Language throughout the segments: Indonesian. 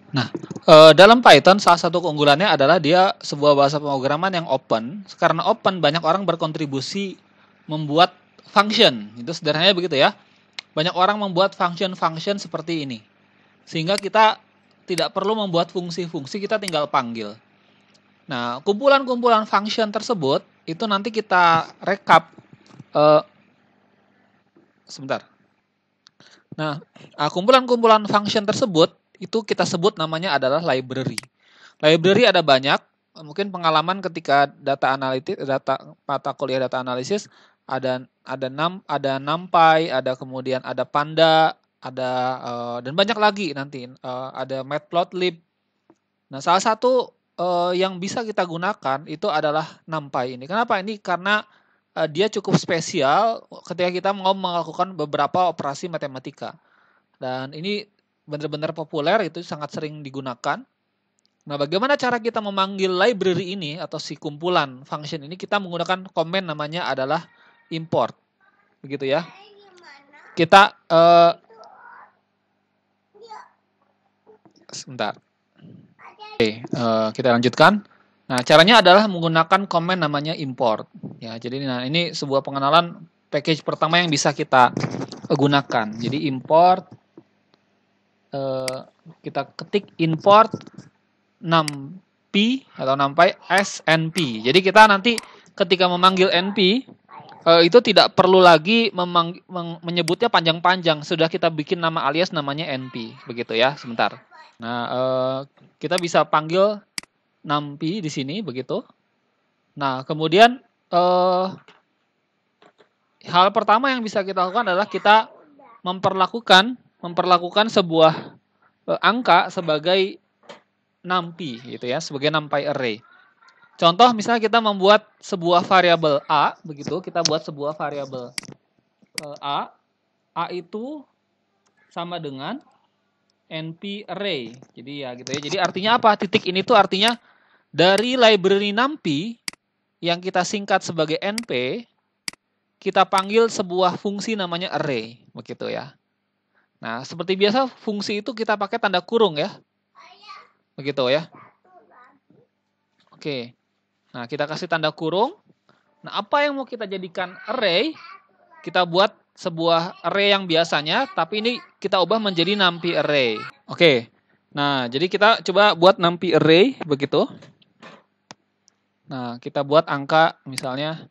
Nah, dalam Python salah satu keunggulannya adalah dia sebuah bahasa pemrograman yang open. Karena open, banyak orang berkontribusi membuat function. Itu sederhananya begitu ya. Banyak orang membuat function-function seperti ini. Sehingga kita tidak perlu membuat fungsi-fungsi, kita tinggal panggil. Nah, kumpulan-kumpulan function tersebut itu nanti kita rekap. Sebentar. Nah, kumpulan-kumpulan function tersebut itu kita sebut namanya adalah library. Library ada banyak. Mungkin pengalaman ketika data mata kuliah data analisis ada NumPy, ada kemudian ada Panda, ada dan banyak lagi nanti ada Matplotlib. Nah, salah satu yang bisa kita gunakan itu adalah NumPy ini. Kenapa ini? Karena dia cukup spesial ketika kita mau melakukan beberapa operasi matematika. Dan ini benar-benar populer, itu sangat sering digunakan. Nah, bagaimana cara kita memanggil library ini atau si kumpulan function ini? Kita menggunakan command namanya adalah import. Begitu ya. Kita sebentar. Oke, kita lanjutkan. Nah, caranya adalah menggunakan command namanya import. Ya, jadi ini sebuah pengenalan package pertama yang bisa kita gunakan. Jadi import, kita ketik import numpy atau numpy as np. Jadi kita nanti ketika memanggil np itu tidak perlu lagi menyebutnya panjang-panjang. Sudah kita bikin nama alias namanya np, begitu ya. Sebentar. Nah, kita bisa panggil numpy di sini begitu. Nah, kemudian hal pertama yang bisa kita lakukan adalah kita memperlakukan sebuah angka sebagai numpy gitu ya, sebagai numpy array. Contoh misalnya kita membuat sebuah variabel a begitu, kita buat sebuah variabel a itu sama dengan np array. Jadi ya gitu ya. Jadi artinya apa? Titik ini tuh artinya dari library numpy yang kita singkat sebagai np, kita panggil sebuah fungsi namanya array, begitu ya. Nah, seperti biasa fungsi itu kita pakai tanda kurung ya. Begitu ya. Oke. Nah, kita kasih tanda kurung. Nah, apa yang mau kita jadikan array? Kita buat sebuah array yang biasanya, tapi ini kita ubah menjadi numpy array. Oke. Nah, jadi kita coba buat numpy array begitu. Nah, kita buat angka misalnya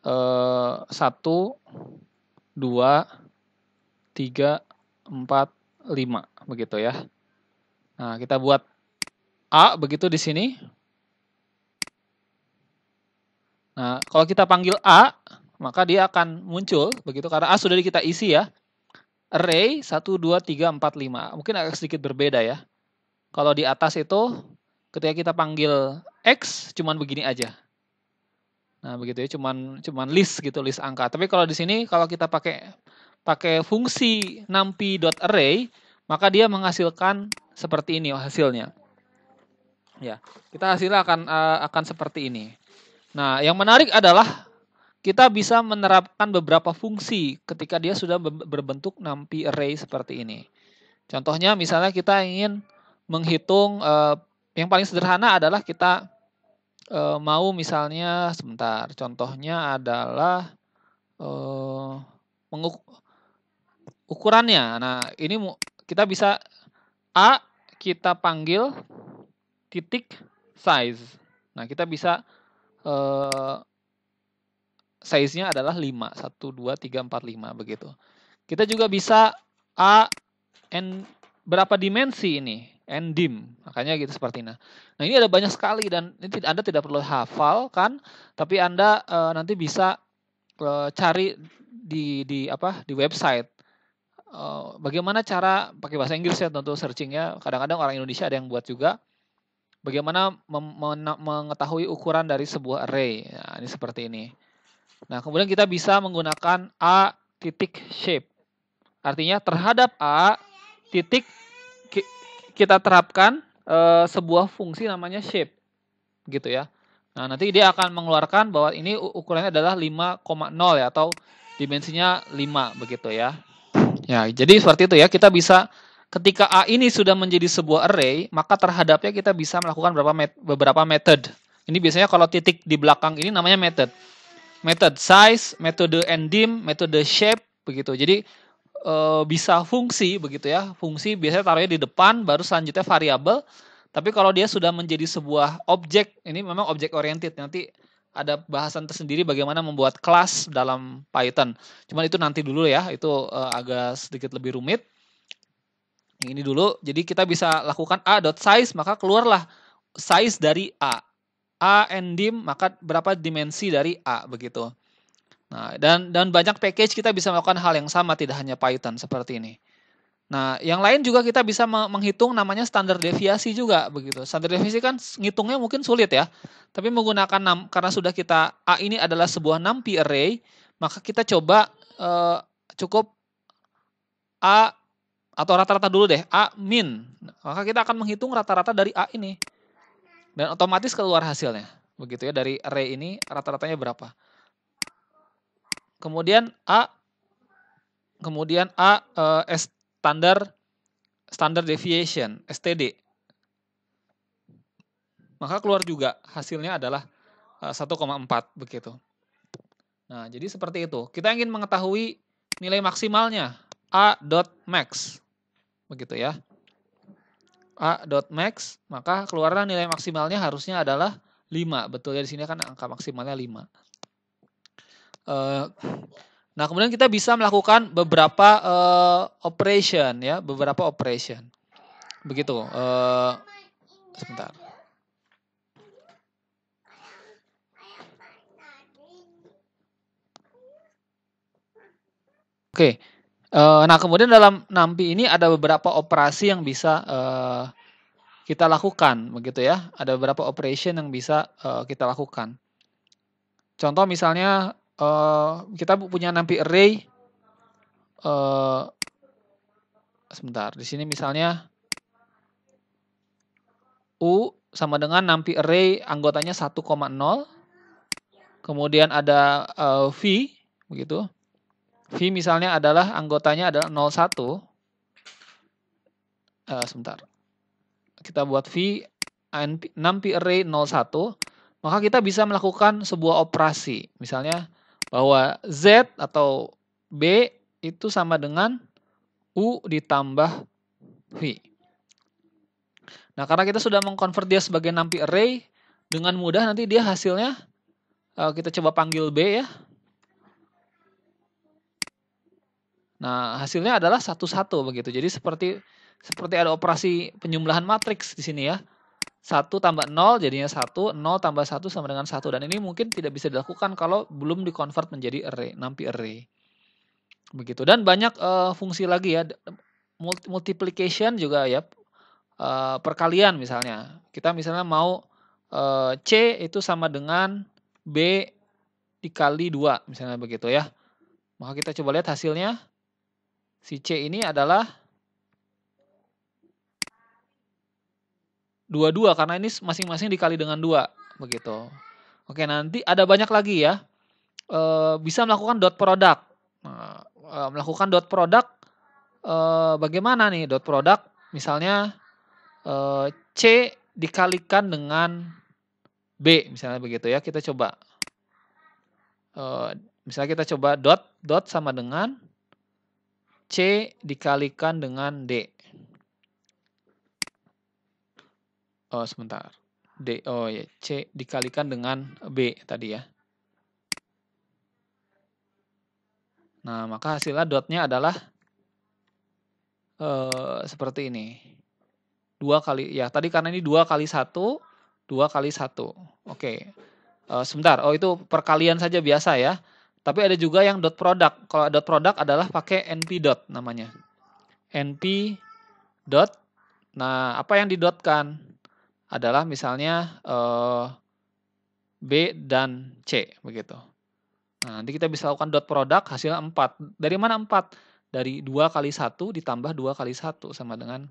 1, 2, 3, 4, 5 begitu ya. Nah, kita buat a begitu di sini. Nah, kalau kita panggil a, maka dia akan muncul begitu karena a sudah kita isi ya. Array 1, 2, 3, 4, 5. Mungkin agak sedikit berbeda ya. Kalau di atas itu ketika kita panggil x cuman begini aja. Nah, begitu ya, cuman list gitu, list angka. Tapi kalau di sini kalau kita pakai fungsi numpy.array, maka dia menghasilkan seperti ini hasilnya. Ya, kita hasilnya akan seperti ini. Nah, yang menarik adalah kita bisa menerapkan beberapa fungsi ketika dia sudah berbentuk numpy array seperti ini. Contohnya misalnya kita ingin menghitung yang paling sederhana adalah kita mau misalnya sebentar. Contohnya adalah ukurannya. Nah, ini kita bisa a kita panggil titik size. Nah, kita bisa size-nya adalah 5. 1, 2, 3, 4, 5 begitu. Kita juga bisa berapa dimensi ini? Ndim. Makanya gitu seperti ini. Nah, ini ada banyak sekali dan ini Anda tidak perlu hafal kan, tapi Anda nanti bisa cari di website. Bagaimana cara pakai bahasa Inggris ya tentu searchingnya. Kadang-kadang orang Indonesia ada yang buat juga. Bagaimana mengetahui ukuran dari sebuah array. Nah, ini seperti ini. Nah, kemudian kita bisa menggunakan a titik shape. Artinya terhadap a titik kita terapkan sebuah fungsi namanya shape. Gitu ya. Nah, nanti dia akan mengeluarkan bahwa ini ukurannya adalah 5,0 ya atau dimensinya 5 begitu ya. Ya, jadi seperti itu ya. Kita bisa ketika A ini sudah menjadi sebuah array, maka terhadapnya kita bisa melakukan beberapa method. Ini biasanya kalau titik di belakang ini namanya method. Method size, metode ndim, metode shape, begitu. Jadi bisa fungsi begitu ya. Fungsi biasanya taruhnya di depan, baru selanjutnya variabel. Tapi kalau dia sudah menjadi sebuah objek, ini memang objek oriented. Nanti ada bahasan tersendiri bagaimana membuat kelas dalam Python. Cuman itu nanti dulu ya, itu agak sedikit lebih rumit. Yang ini dulu, jadi kita bisa lakukan a.size, maka keluarlah size dari A. A ndim, maka berapa dimensi dari A, begitu. Nah, dan banyak package kita bisa melakukan hal yang sama, tidak hanya Python seperti ini. Nah, yang lain juga kita bisa menghitung namanya standar deviasi juga, begitu. Standar deviasi kan ngitungnya mungkin sulit ya, tapi menggunakan karena sudah kita A ini adalah sebuah numpy array, maka kita coba cukup A atau rata-rata dulu deh, A min. Maka kita akan menghitung rata-rata dari A ini, dan otomatis keluar hasilnya, begitu ya, dari array ini rata-ratanya berapa. Kemudian A standard deviation, STD. Maka keluar juga hasilnya adalah 1,4 begitu. Nah, jadi seperti itu. Kita ingin mengetahui nilai maksimalnya A.max. Begitu ya. A.max, maka keluarlah nilai maksimalnya harusnya adalah 5. Betul ya, di sini kan angka maksimalnya 5. Nah, kemudian kita bisa melakukan beberapa operation ya, beberapa operation. Begitu. Sebentar. Oke. Nah, kemudian dalam NumPy ini ada beberapa operasi yang bisa kita lakukan, begitu ya. Ada beberapa operation yang bisa kita lakukan. Contoh misalnya kita punya NumPy array. Sebentar, di sini misalnya U sama dengan NumPy array anggotanya 1,0. Kemudian ada V, begitu. V misalnya adalah anggotanya adalah 01. Sebentar. Kita buat V NumPy array 01. Maka kita bisa melakukan sebuah operasi. Misalnya bahwa Z atau B itu sama dengan U ditambah V. Nah, karena kita sudah mengkonvert dia sebagai NumPy array, dengan mudah nanti dia hasilnya, kita coba panggil B ya. Nah, hasilnya adalah 1,1 begitu. Jadi seperti ada operasi penyembelahan matriks di sini ya. 1 tambah 0 jadinya 1, 0 tambah 1 sama dengan 1. Dan ini mungkin tidak bisa dilakukan kalau belum dikonvert menjadi array, NumPy array. Begitu. Dan banyak fungsi lagi ya. Multiplication juga ya. Perkalian misalnya. Kita misalnya mau C itu sama dengan B dikali 2 misalnya begitu ya. Maka kita coba lihat hasilnya. Si C ini adalah 22 karena ini masing-masing dikali dengan 2 begitu. Oke, nanti ada banyak lagi ya. Bisa melakukan dot product. Melakukan dot product bagaimana nih dot product? Misalnya C dikalikan dengan B misalnya begitu ya. Kita coba. Misalnya kita coba dot sama dengan C dikalikan dengan D. Oh, sebentar. D, oh ya, C dikalikan dengan B tadi ya. Nah, maka hasilnya dotnya adalah seperti ini. 2 kali, ya tadi karena ini 2 kali 1, 2 kali 1. Oke. Sebentar, oh itu perkalian saja biasa ya. Tapi ada juga yang dot product. Kalau dot product adalah pakai NP dot namanya. NP dot. Nah, apa yang didotkan? Adalah misalnya B dan C begitu. Nah, nanti kita bisa lakukan dot product hasilnya 4. Dari mana 4? Dari 2 kali 1 ditambah 2 kali 1 sama dengan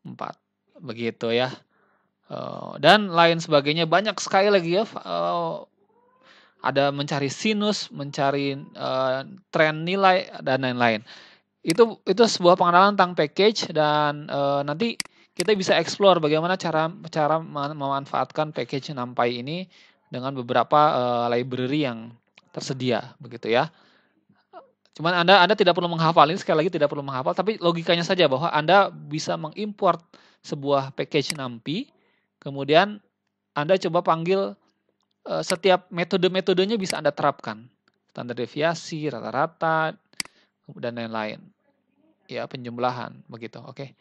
4. Begitu ya. Dan lain sebagainya banyak sekali lagi ya. Ada mencari sinus, mencari tren nilai dan lain-lain. Itu sebuah pengenalan tentang package dan nanti kita bisa explore bagaimana cara cara memanfaatkan package NumPy ini dengan beberapa library yang tersedia begitu ya. Cuman Anda tidak perlu menghafal, ini sekali lagi tidak perlu menghafal, tapi logikanya saja bahwa Anda bisa mengimport sebuah package NumPy, kemudian Anda coba panggil setiap metode-metodenya bisa Anda terapkan. Standar deviasi, rata-rata, dan lain-lain. Ya, penjumlahan, begitu. Oke.